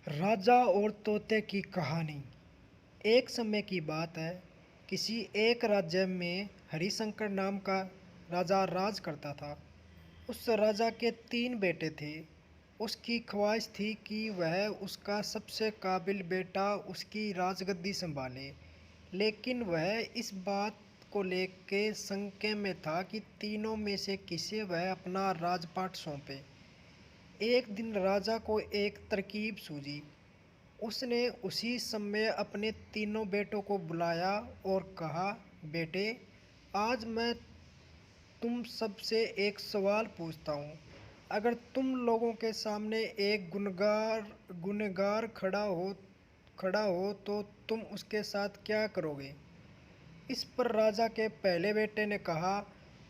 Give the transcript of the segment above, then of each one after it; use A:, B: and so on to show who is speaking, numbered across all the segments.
A: राजा और तोते की कहानी। एक समय की बात है। किसी एक राज्य में हरिशंकर नाम का राजा राज करता था। उस राजा के 3 बेटे थे। उसकी ख्वाहिश थी कि वह उसका सबसे काबिल बेटा उसकी राजगद्दी संभाले, लेकिन वह इस बात को लेकर शंके में था कि तीनों में से किसे वह अपना राजपाट सौंपे। एक दिन राजा को एक तरकीब सूझी। उसने उसी समय अपने तीनों बेटों को बुलाया और कहा, बेटे, आज मैं तुम सबसे एक सवाल पूछता हूँ। अगर तुम लोगों के सामने एक गुनहगार खड़ा हो तो तुम उसके साथ क्या करोगे? इस पर राजा के पहले बेटे ने कहा,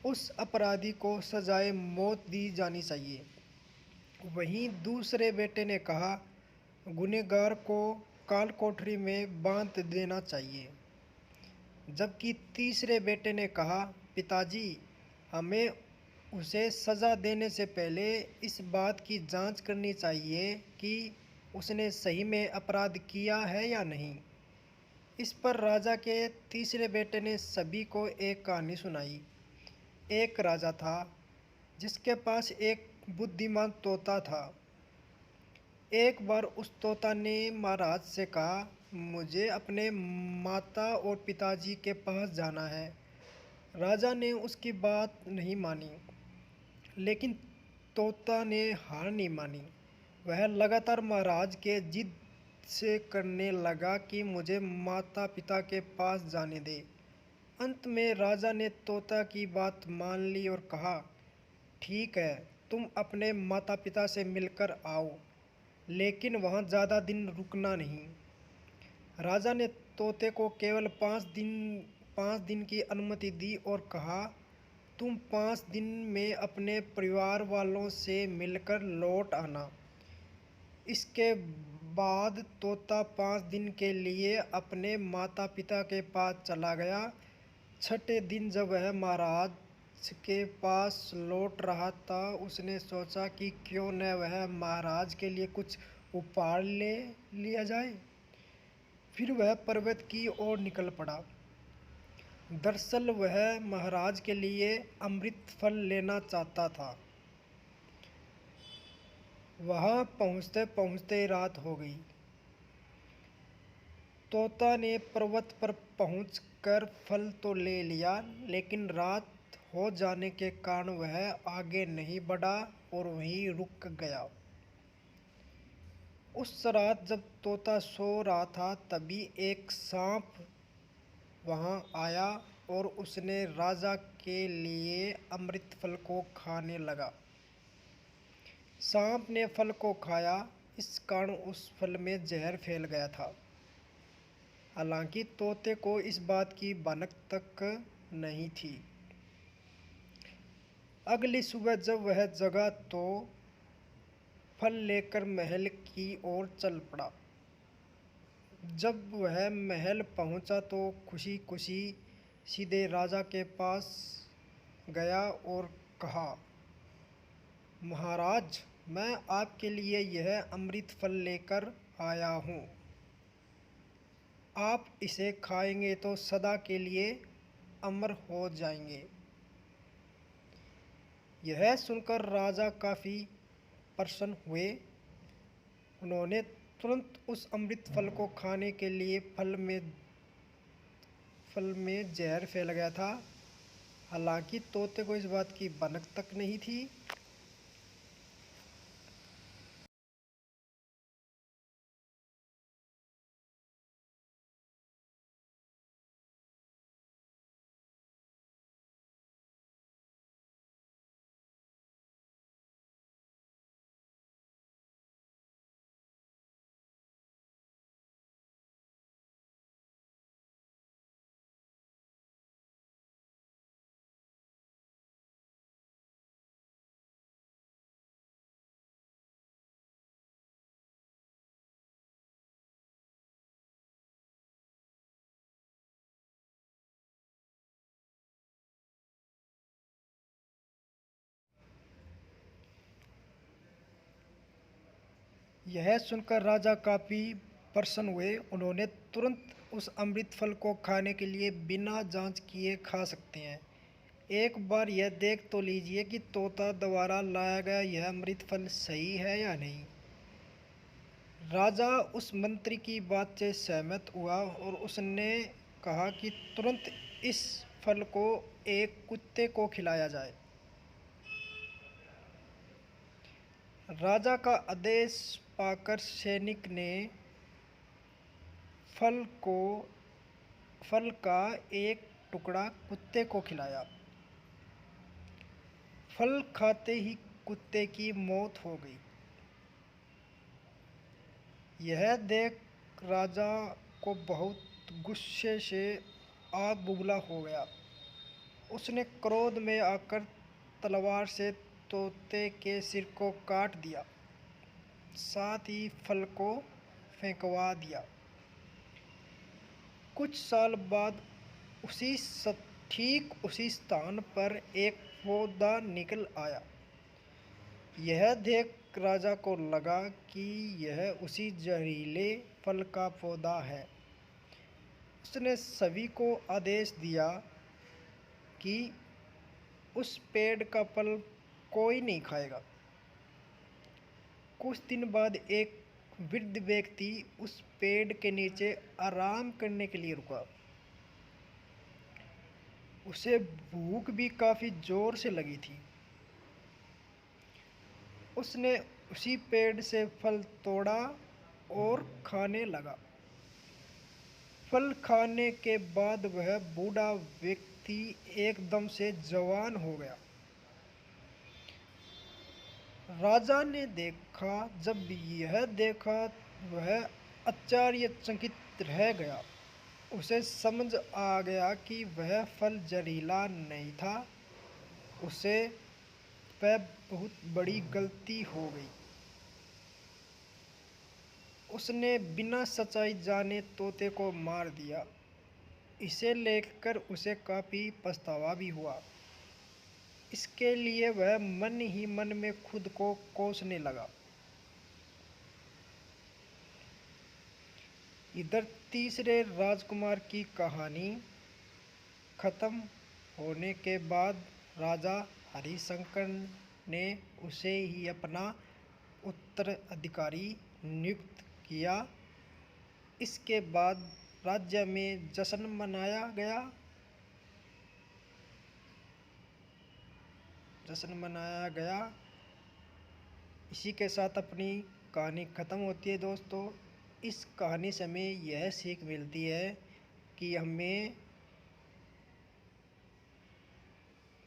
A: उस अपराधी को सजाए मौत दी जानी चाहिए। वहीं दूसरे बेटे ने कहा, गुनहगार को काल कोठरी में बांध देना चाहिए। जबकि तीसरे बेटे ने कहा, पिताजी, हमें उसे सज़ा देने से पहले इस बात की जांच करनी चाहिए कि उसने सही में अपराध किया है या नहीं। इस पर राजा के तीसरे बेटे ने सभी को एक कहानी सुनाई। एक राजा था जिसके पास एक बुद्धिमान तोता था। एक बार उस तोता ने महाराज से कहा, मुझे अपने माता और पिताजी के पास जाना है। राजा ने उसकी बात नहीं मानी, लेकिन तोता ने हार नहीं मानी। वह लगातार महाराज के जिद से करने लगा कि मुझे माता पिता के पास जाने दे। अंत में राजा ने तोता की बात मान ली और कहा, ठीक है, तुम अपने माता पिता से मिलकर आओ, लेकिन वहाँ ज़्यादा दिन रुकना नहीं। राजा ने तोते को केवल 5 दिन की अनुमति दी और कहा, तुम 5 दिन में अपने परिवार वालों से मिलकर लौट आना। इसके बाद तोता 5 दिन के लिए अपने माता पिता के पास चला गया। छठे दिन जब वह महाराज के पास लौट रहा था, उसने सोचा कि क्यों न वह महाराज के लिए कुछ उपहार ले लिया जाए। फिर वह पर्वत की ओर निकल पड़ा। दरअसल वह महाराज के लिए अमृत फल लेना चाहता था। वहां पहुंचते पहुंचते रात हो गई। तोता ने पर्वत पर पहुंचकर फल तो ले लिया, लेकिन रात हो जाने के कारण वह आगे नहीं बढ़ा और वहीं रुक गया। उस रात जब तोता सो रहा था, तभी एक सांप वहां आया और उसने राजा के लिए अमृत फल को खाने लगा। सांप ने फल को खाया, इस कारण उस फल में जहर फैल गया था। हालांकि तोते को इस बात की भनक तक नहीं थी। अगली सुबह जब वह जगा तो फल लेकर महल की ओर चल पड़ा। जब वह महल पहुंचा तो खुशी खुशी सीधे राजा के पास गया और कहा, महाराज, मैं आपके लिए यह अमृत फल लेकर आया हूँ। आप इसे खाएंगे तो सदा के लिए अमर हो जाएंगे। यह सुनकर राजा काफ़ी प्रसन्न हुए। उन्होंने तुरंत उस अमृत फल को खाने के लिए फल में जहर फैल गया था। हालांकि तोते को इस बात की भनक तक नहीं थी। यह सुनकर राजा काफ़ी प्रसन्न हुए। उन्होंने तुरंत उस अमृत फल को खाने के लिए बिना जांच किए खा सकते हैं। एक बार यह देख तो लीजिए कि तोता द्वारा लाया गया यह अमृत फल सही है या नहीं। राजा उस मंत्री की बात से सहमत हुआ और उसने कहा कि तुरंत इस फल को एक कुत्ते को खिलाया जाए। राजा का आदेश पाकर सैनिक ने फल का एक टुकड़ा कुत्ते को खिलाया। फल खाते ही कुत्ते की मौत हो गई। यह देख राजा को बहुत गुस्से से आग बबूला हो गया। उसने क्रोध में आकर तलवार से तोते के सिर को काट दिया, साथ ही फल को फेंकवा दिया। कुछ साल बाद ठीक उसी स्थान पर एक पौधा निकल आया। यह देख राजा को लगा कि यह उसी जहरीले फल का पौधा है। उसने सभी को आदेश दिया कि उस पेड़ का फल कोई नहीं खाएगा। कुछ दिन बाद एक वृद्ध व्यक्ति उस पेड़ के नीचे आराम करने के लिए रुका। उसे भूख भी काफी जोर से लगी थी। उसने उसी पेड़ से फल तोड़ा और खाने लगा। फल खाने के बाद वह बूढ़ा व्यक्ति एकदम से जवान हो गया। राजा ने जब यह देखा वह आश्चर्यचकित रह गया। उसे समझ आ गया कि वह फल जहरीला नहीं था। उसे वह बहुत बड़ी गलती हो गई। उसने बिना सच्चाई जाने तोते को मार दिया। इसे लेकर उसे काफी पछतावा भी हुआ। इसके लिए वह मन ही मन में खुद को कोसने लगा। इधर तीसरे राजकुमार की कहानी खत्म होने के बाद राजा हरिशंकर ने उसे ही अपना उत्तराधिकारी नियुक्त किया। इसके बाद राज्य में जश्न मनाया गया। इसी के साथ अपनी कहानी ख़त्म होती है दोस्तों। इस कहानी से हमें यह सीख मिलती है कि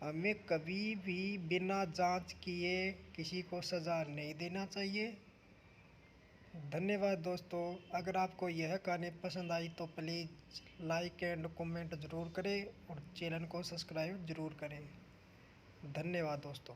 A: हमें कभी भी बिना जांच किए किसी को सज़ा नहीं देना चाहिए। धन्यवाद दोस्तों। अगर आपको यह कहानी पसंद आई तो प्लीज़ लाइक एंड कमेंट ज़रूर करें और चैनल को सब्सक्राइब ज़रूर करें। धन्यवाद दोस्तों।